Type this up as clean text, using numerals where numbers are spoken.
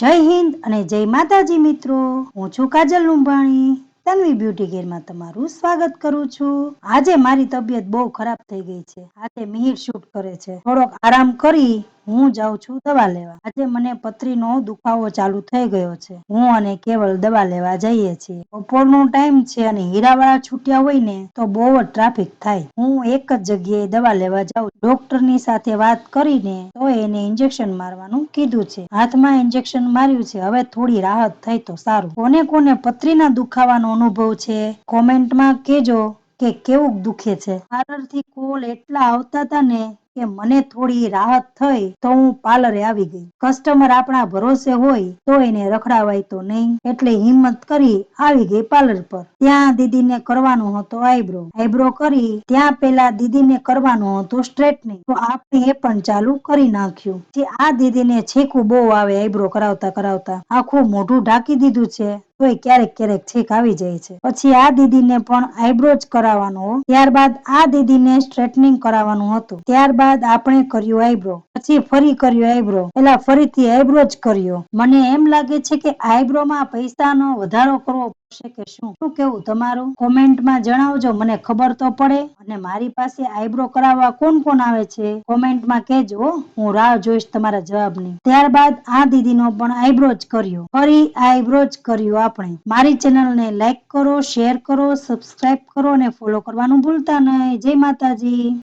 જય હિન્દ અને જય માતાજી મિત્રો, હું છું કાજલ લુંબાણી. તન્વી બ્યુટી કેરમાં તમારું સ્વાગત કરું છું. આજે મારી તબિયત બહુ ખરાબ થઈ ગઈ છે. આજે મિહિર શૂટ કરે છે. થોડોક આરામ કરી હું જાઉં છું દવા લેવા. આજે મને પથરીનો દુખાવો ચાલુ થઈ ગયો છે. હું અને કેવલ દવા લેવા જઈએ છીએ. બપોરનો ટાઈમ છે અને હીરાવાળા છૂટ્યા હોય ને તો બહુ જ ટ્રાફિક થાય. હું એક જ જગ્યાએ દવા લેવા જાઉં. ડોક્ટરની સાથે વાત કરીને તો એને ઇન્જેક્શન મારવાનું કીધું છે. હાથમાં ઇન્જેક્શન માર્યું છે. હવે થોડી રાહત થઈ તો સારું. કોને કોને પથરીના દુખાવાનો અનુભવ છે કોમેન્ટમાં કેજો કે કેવું દુખે છે. પાર્લરથી કોલ એટલા આવતા હતા ને કે મને થોડી રાહત થઈ તો હું પાર્લરે આવી ગઈ. કસ્ટમર આપણા ભરોસે હોય તો એને રખડાવાય તો નહીં, એટલે હિંમત કરી આવી ગઈ પાર્લર પર. ત્યાં દીદીને કરવાનો હતો આઈબ્રો કરી ત્યાં પેલા દીદીને કરવાનો હતો સ્ટ્રેટનિંગ, તો આપણે એ પણ ચાલુ કરી નાખ્યું. જે આ દીદીને છીંકું બહુ આવે આઈબ્રો કરાવતા કરાવતા, આખું મોઢું ઢાંકી દીધું છે તોય ક્યારેક ક્યારેક છીંક આવી જાય છે. પછી આ દીદીને પણ આઈબ્રો જ કરાવવાનો, ત્યારબાદ આ દીદીને સ્ટ્રેટનિંગ કરાવવાનું હતું. ત્યારબાદ આપણે કર્યું આઈબ્રો, પછી ફરી કર્યું આઈબ્રો, પેલા ફરીથી આઈબ્રો જ કર્યો. મને એમ લાગે છે કે આઈબ્રોમાં પૈસાનો વધારો કરવો પડશે કે શું કેવું તમારું? કોમેન્ટમાં જણાવજો, મને ખબર તો પડે. અને મારી પાસે આઈબ્રો કરાવવા કોણ કોણ આવે છે કોમેન્ટમાં કહેજો, હું રાહ જોઈશ તમારા જવાબની. ત્યારબાદ આ દીદીનો પણ આઈબ્રો જ કર્યો, ફરી આઈબ્રો જ કર્યો. આપણે મારી ચેનલને લાઈક કરો, શેર કરો, સબસ્ક્રાઇબ કરો અને ફોલો કરવાનું ભૂલતા નહીં. જય માતાજી.